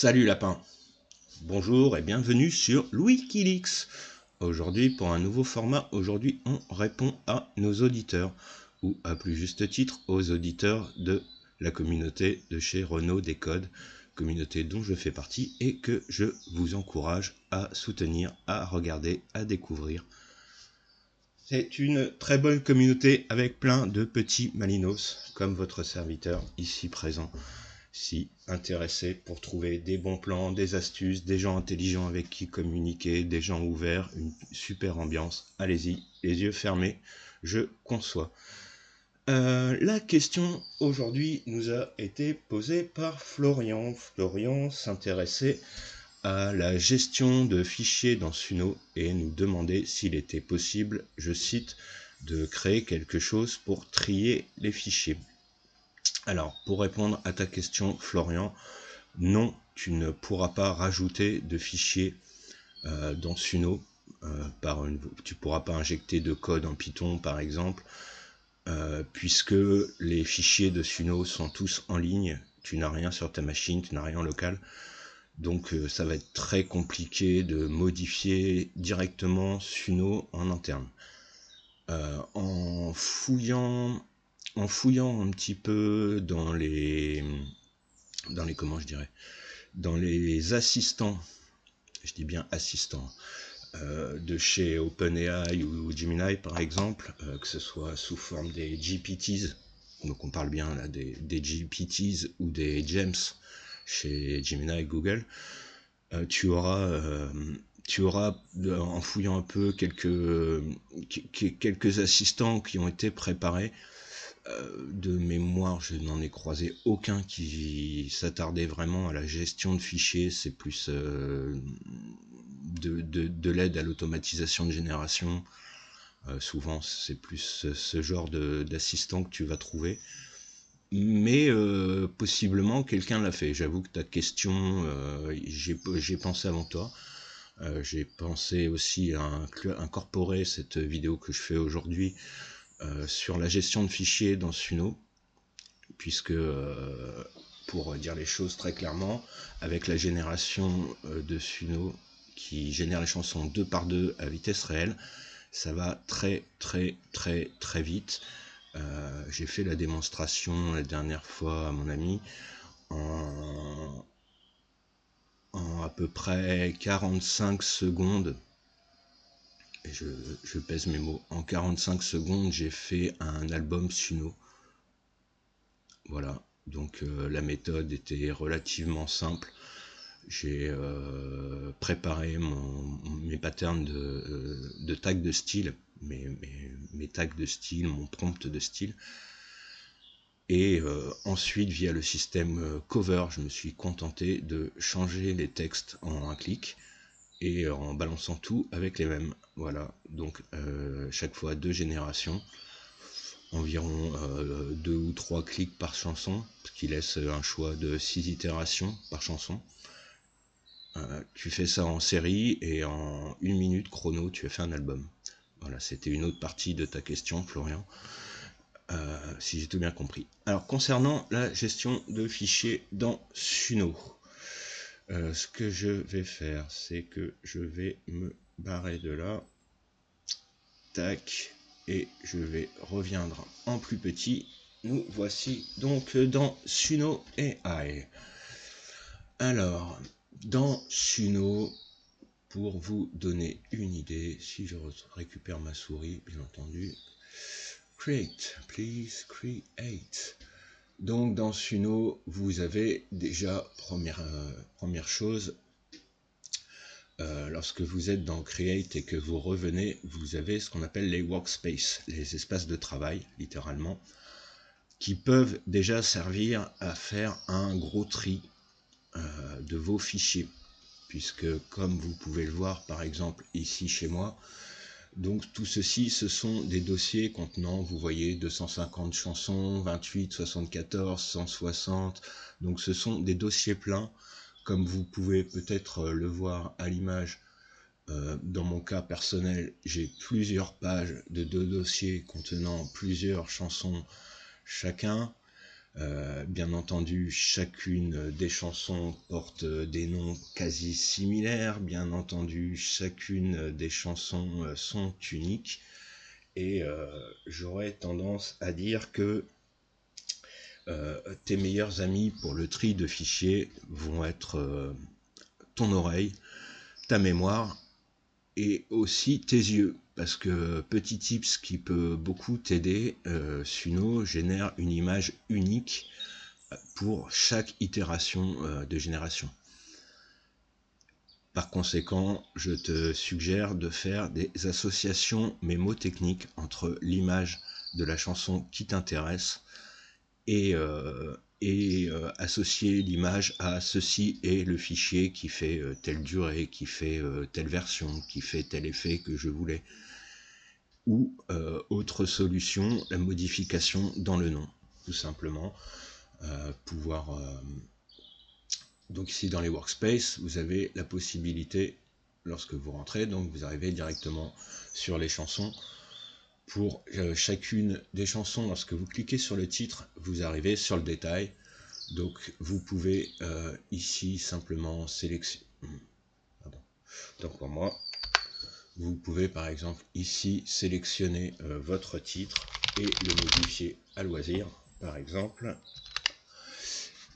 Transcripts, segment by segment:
Salut lapin, bonjour et bienvenue sur Wikileaks. Aujourd'hui pour un nouveau format, aujourd'hui on répond à nos auditeurs, ou à plus juste titre aux auditeurs de la communauté de chez Renault Décode, communauté dont je fais partie et que je vous encourage à soutenir, à regarder, à découvrir. C'est une très bonne communauté avec plein de petits malinos, comme votre serviteur ici présent. Si intéressé pour trouver des bons plans, des astuces, des gens intelligents avec qui communiquer, des gens ouverts, une super ambiance, allez-y, les yeux fermés, je conçois. La question aujourd'hui nous a été posée par Florian. Florian s'intéressait à la gestion de fichiers dans Suno et nous demandait s'il était possible, je cite, de créer quelque chose pour trier les fichiers. Alors, pour répondre à ta question, Florian, non, tu ne pourras pas rajouter de fichiers dans Suno. Tu ne pourras pas injecter de code en Python, par exemple, puisque les fichiers de Suno sont tous en ligne. Tu n'as rien sur ta machine, tu n'as rien en local. Donc, ça va être très compliqué de modifier directement Suno en interne. En fouillant un petit peu dans les comment je dirais, dans les assistants, je dis bien assistants, de chez OpenAI ou Gemini par exemple, que ce soit sous forme des GPTs, donc on parle bien là des GPTs ou des GEMS chez Gemini et Google, tu auras en fouillant un peu quelques assistants qui ont été préparés. De mémoire, je n'en ai croisé aucun qui s'attardait vraiment à la gestion de fichiers. C'est plus de l'aide à l'automatisation de génération. Souvent, c'est plus ce genre d'assistant que tu vas trouver. Mais possiblement, quelqu'un l'a fait. J'avoue que ta question, j'ai pensé avant toi. J'ai pensé aussi à incorporer cette vidéo que je fais aujourd'hui sur la gestion de fichiers dans Suno, puisque pour dire les choses très clairement, avec la génération de Suno qui génère les chansons 2 par 2 à vitesse réelle, ça va très vite. J'ai fait la démonstration la dernière fois à mon ami en à peu près 45 secondes. Et je pèse mes mots. En 45 secondes, j'ai fait un album Suno. Voilà, donc la méthode était relativement simple. J'ai préparé mes patterns de tags de style, mes tags de style, mon prompt de style. Et ensuite, via le système Cover, je me suis contenté de changer les textes en un clic et en balançant tout avec les mêmes. Voilà, donc chaque fois 2 générations. Environ 2 ou 3 clics par chanson, ce qui laisse un choix de 6 itérations par chanson. Tu fais ça en série et en 1 minute chrono, tu as fait un album. Voilà, c'était une autre partie de ta question, Florian, si j'ai tout bien compris. Alors, concernant la gestion de fichiers dans Suno, ce que je vais faire, c'est que je vais me barrer de là. Tac. Et je vais reviendre en plus petit. Nous voici donc dans Suno AI. Alors, dans Suno, pour vous donner une idée, si je récupère ma souris, bien entendu, create, please create. Donc dans Suno, vous avez déjà première chose, lorsque vous êtes dans Create et que vous revenez, vous avez ce qu'on appelle les workspaces, les espaces de travail, littéralement, qui peuvent déjà servir à faire un gros tri de vos fichiers. Puisque, comme vous pouvez le voir, par exemple, ici chez moi, donc tout ceci, ce sont des dossiers contenant, vous voyez, 250 chansons, 28, 74, 160, donc ce sont des dossiers pleins. Comme vous pouvez peut-être le voir à l'image, dans mon cas personnel, j'ai plusieurs pages de 2 dossiers contenant plusieurs chansons chacun. Bien entendu, chacune des chansons porte des noms quasi similaires. Bien entendu, chacune des chansons sont uniques. Et j'aurais tendance à dire que tes meilleurs amis pour le tri de fichiers vont être ton oreille, ta mémoire et aussi tes yeux. Parce que petit tips qui peut beaucoup t'aider, Suno génère une image unique pour chaque itération de génération. Par conséquent, je te suggère de faire des associations mémotechniques entre l'image de la chanson qui t'intéresse et associer l'image à ceci est le fichier qui fait telle durée, qui fait telle version, qui fait tel effet que je voulais. Ou autre solution, la modification dans le nom, tout simplement. Donc ici dans les workspaces, vous avez la possibilité, lorsque vous rentrez, donc vous arrivez directement sur les chansons. Pour chacune des chansons, lorsque vous cliquez sur le titre, vous arrivez sur le détail. Donc vous pouvez ici simplement sélectionner. Donc pour moi, vous pouvez par exemple ici sélectionner votre titre et le modifier à loisir, par exemple.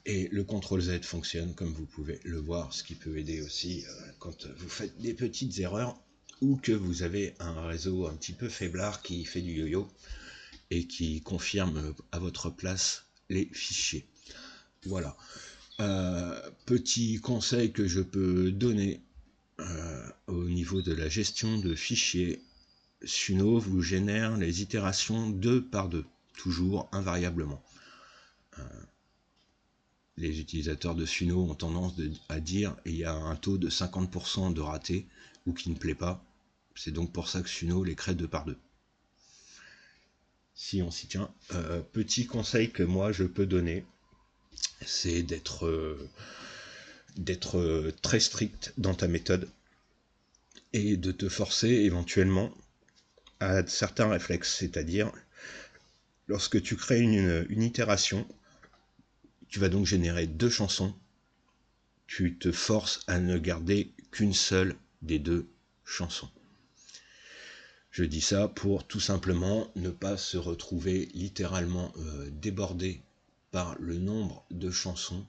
Et le CTRL-Z fonctionne comme vous pouvez le voir, ce qui peut aider aussi quand vous faites des petites erreurs ou que vous avez un réseau un petit peu faiblard qui fait du yo-yo et qui confirme à votre place les fichiers. Voilà. Petit conseil que je peux donner au niveau de la gestion de fichiers, Suno vous génère les itérations 2 par 2, toujours invariablement. Les utilisateurs de Suno ont tendance à dire il y a un taux de 50% de raté ou qui ne plaît pas. C'est donc pour ça que Suno les crée 2 par 2. Si on s'y tient. Petit conseil que moi je peux donner, c'est d'être très strict dans ta méthode et de te forcer éventuellement à certains réflexes. C'est-à-dire, lorsque tu crées une itération, tu vas donc générer 2 chansons. Tu te forces à ne garder qu'une seule des 2 chansons. Je dis ça pour tout simplement ne pas se retrouver littéralement débordé par le nombre de chansons.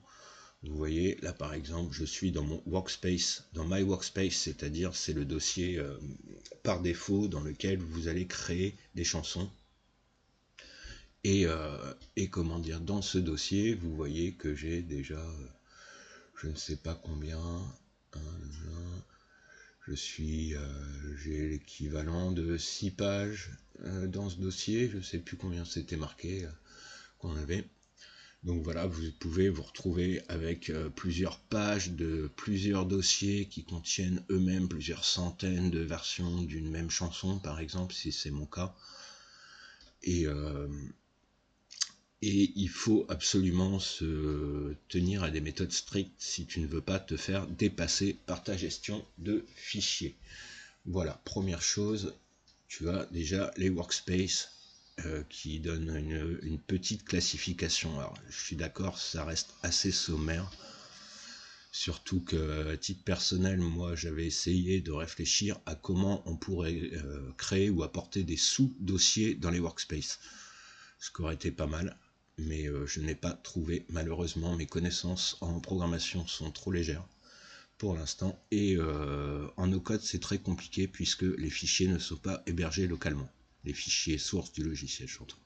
Vous voyez, là par exemple, je suis dans mon workspace, dans My Workspace, c'est-à-dire c'est le dossier par défaut dans lequel vous allez créer des chansons. Et comment dire, dans ce dossier, vous voyez que j'ai déjà, je ne sais pas combien, j'ai l'équivalent de 6 pages dans ce dossier, je ne sais plus combien c'était marqué qu'on avait. Donc voilà, vous pouvez vous retrouver avec plusieurs pages de plusieurs dossiers qui contiennent eux-mêmes plusieurs centaines de versions d'une même chanson, par exemple, si c'est mon cas. Et il faut absolument se tenir à des méthodes strictes si tu ne veux pas te faire dépasser par ta gestion de fichiers. Voilà, première chose, tu as déjà les workspaces qui donnent une petite classification. Alors, je suis d'accord, ça reste assez sommaire. Surtout que, à titre personnel, moi, j'avais essayé de réfléchir à comment on pourrait créer ou apporter des sous-dossiers dans les workspaces. Ce qui aurait été pas mal, mais je n'ai pas trouvé, malheureusement. Mes connaissances en programmation sont trop légères pour l'instant, et en no-code c'est très compliqué puisque les fichiers ne sont pas hébergés localement, les fichiers sources du logiciel, j'entends.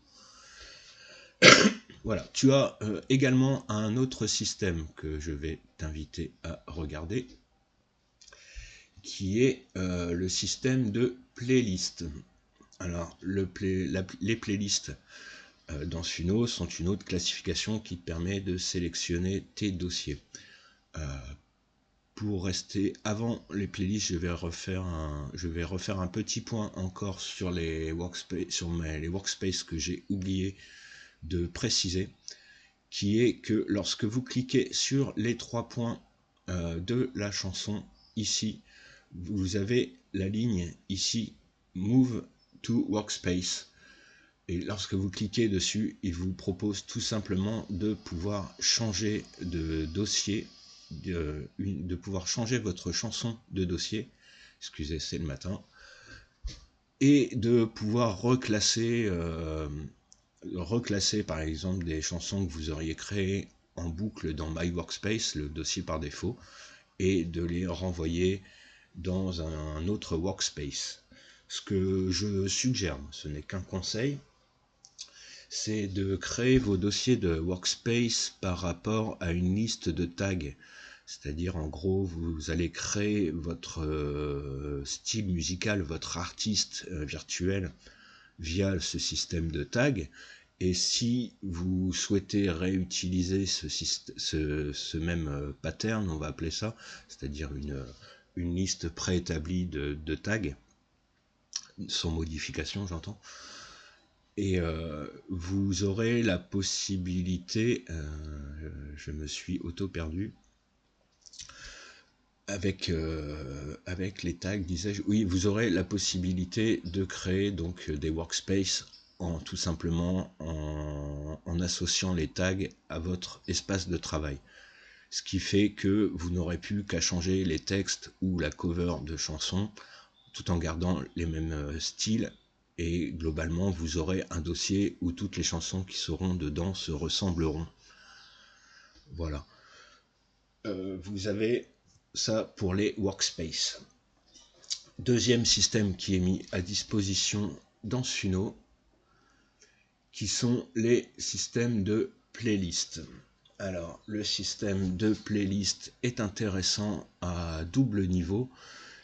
Voilà, tu as également un autre système que je vais t'inviter à regarder, qui est le système de playlist. Alors, les playlists dans Suno sont une autre classification qui te permet de sélectionner tes dossiers. Pour rester avant les playlists, je vais refaire un petit point encore sur les workspaces que j'ai oublié de préciser, qui est que lorsque vous cliquez sur les 3 points de la chanson ici, vous avez la ligne ici Move to Workspace. Et lorsque vous cliquez dessus, il vous propose tout simplement de pouvoir changer de dossier, de pouvoir changer votre chanson de dossier. Excusez, c'est le matin. Et de pouvoir reclasser par exemple des chansons que vous auriez créées en boucle dans My Workspace, le dossier par défaut, et de les renvoyer dans un autre workspace. Ce que je suggère, ce n'est qu'un conseil, c'est de créer vos dossiers de workspace par rapport à une liste de tags. C'est-à-dire, en gros, vous allez créer votre style musical, votre artiste virtuel via ce système de tags. Et si vous souhaitez réutiliser ce même pattern, on va appeler ça, c'est-à-dire une liste préétablie de tags, sans modification, j'entends, et vous aurez la possibilité, je me suis auto-perdu, avec les tags, disais-je, oui, vous aurez la possibilité de créer donc des workspaces tout simplement en associant les tags à votre espace de travail. Ce qui fait que vous n'aurez plus qu'à changer les textes ou la cover de chansons tout en gardant les mêmes styles, et globalement vous aurez un dossier où toutes les chansons qui seront dedans se ressembleront. Voilà. Vous avez ça pour les workspaces. Deuxième système qui est mis à disposition dans Suno, qui sont les systèmes de playlist. Alors, le système de playlist est intéressant à double niveau.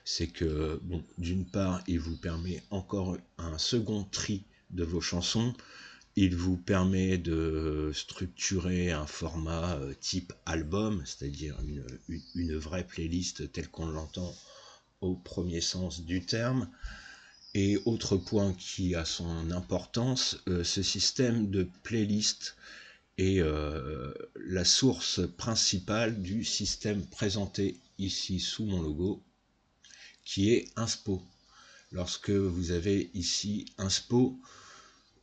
C'est que, bon, d'une part, il vous permet encore un second tri de vos chansons. Il vous permet de structurer un format type album, c'est-à-dire une vraie playlist telle qu'on l'entend au premier sens du terme. Et autre point qui a son importance, ce système de playlist est la source principale du système présenté ici sous mon logo, qui est Inspo. Lorsque vous avez ici Inspo,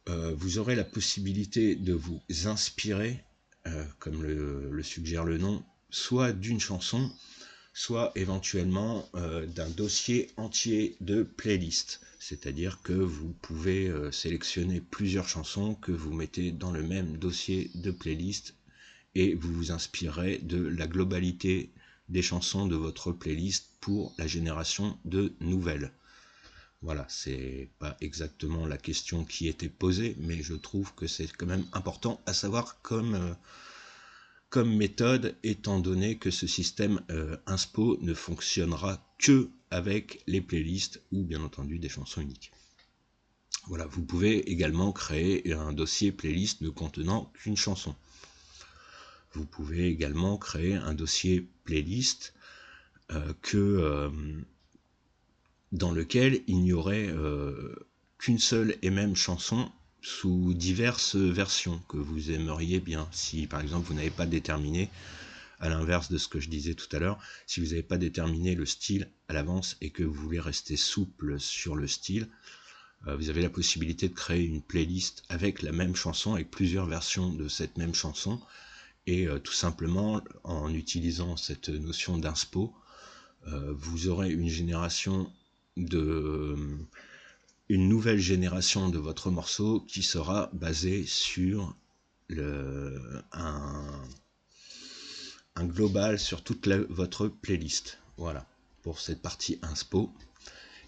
vous aurez la possibilité de vous inspirer, comme le suggère le nom, soit d'une chanson, soit éventuellement d'un dossier entier de playlist. C'est-à-dire que vous pouvez sélectionner plusieurs chansons que vous mettez dans le même dossier de playlist et vous vous inspirez de la globalité des chansons de votre playlist pour la génération de nouvelles. Voilà, c'est pas exactement la question qui était posée, mais je trouve que c'est quand même important à savoir comme méthode, étant donné que ce système Inspo ne fonctionnera que avec les playlists ou bien entendu des chansons uniques. Voilà, vous pouvez également créer un dossier playlist ne contenant qu'une chanson. Vous pouvez également créer un dossier playlist dans lequel il n'y aurait qu'une seule et même chanson sous diverses versions que vous aimeriez bien. Si par exemple vous n'avez pas déterminé, à l'inverse de ce que je disais tout à l'heure, si vous n'avez pas déterminé le style à l'avance et que vous voulez rester souple sur le style, vous avez la possibilité de créer une playlist avec la même chanson, avec plusieurs versions de cette même chanson, et tout simplement en utilisant cette notion d'inspo, vous aurez une nouvelle génération de votre morceau qui sera basée sur un global sur toute votre playlist. Voilà pour cette partie inspo.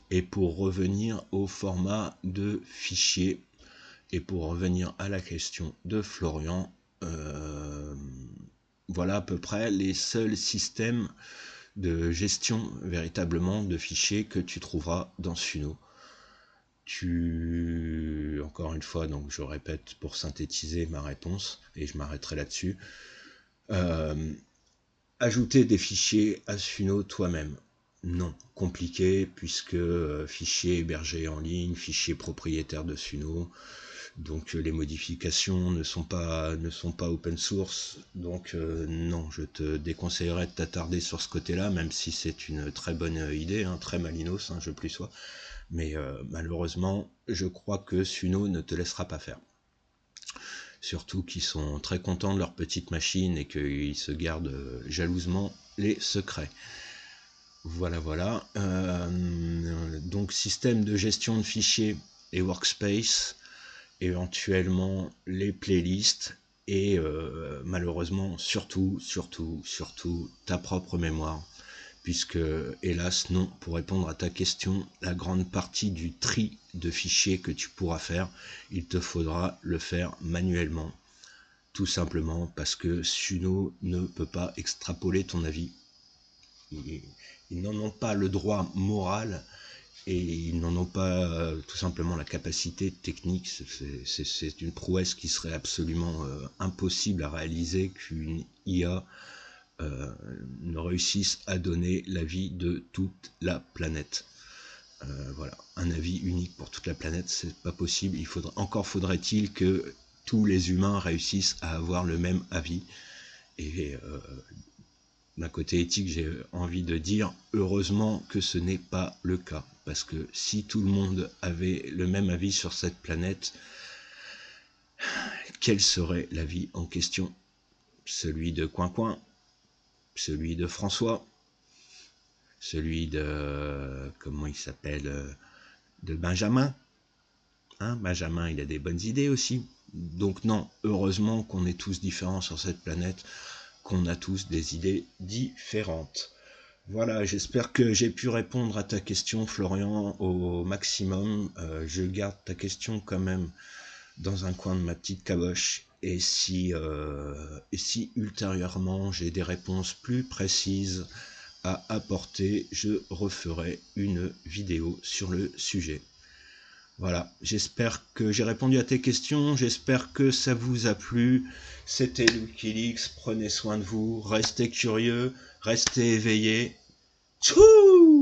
Et pour revenir au format de fichier, et pour revenir à la question de Florian, voilà à peu près les seuls systèmes de gestion véritablement de fichiers que tu trouveras dans Suno. Encore une fois, donc je répète pour synthétiser ma réponse, et je m'arrêterai là-dessus. Ajouter des fichiers à Suno toi-même. Non, compliqué, puisque fichier hébergé en ligne, fichier propriétaire de Suno, Donc les modifications ne sont pas open source, donc non, je te déconseillerais de t'attarder sur ce côté-là, même si c'est une très bonne idée, hein, très malinos, hein, je plus sois. Mais malheureusement, je crois que Suno ne te laissera pas faire. Surtout qu'ils sont très contents de leur petite machine et qu'ils se gardent jalousement les secrets. Voilà, voilà. Donc système de gestion de fichiers et workspace, éventuellement les playlists et malheureusement surtout ta propre mémoire, puisque hélas non, pour répondre à ta question, la grande partie du tri de fichiers que tu pourras faire, il te faudra le faire manuellement, tout simplement parce que Suno ne peut pas extrapoler ton avis. Ils n'en ont pas le droit moral et ils n'en ont pas tout simplement la capacité technique. C'est une prouesse qui serait absolument impossible à réaliser, qu'une IA ne réussisse à donner l'avis de toute la planète. Voilà, un avis unique pour toute la planète, c'est pas possible. Encore faudrait-il que tous les humains réussissent à avoir le même avis. Et d'un côté éthique, j'ai envie de dire heureusement que ce n'est pas le cas, parce que si tout le monde avait le même avis sur cette planète, quel serait l'avis en question? Celui de Coin-Coin, celui de François, celui de, comment il s'appelle, de Benjamin, hein, Benjamin, il a des bonnes idées aussi. Donc non, heureusement qu'on est tous différents sur cette planète, qu'on a tous des idées différentes. Voilà, j'espère que j'ai pu répondre à ta question, Florian, au maximum. Je garde ta question quand même dans un coin de ma petite caboche. Et si ultérieurement j'ai des réponses plus précises à apporter, je referai une vidéo sur le sujet. Voilà, j'espère que j'ai répondu à tes questions, j'espère que ça vous a plu. C'était Wikileaks, prenez soin de vous, restez curieux, restez éveillés. Tchou!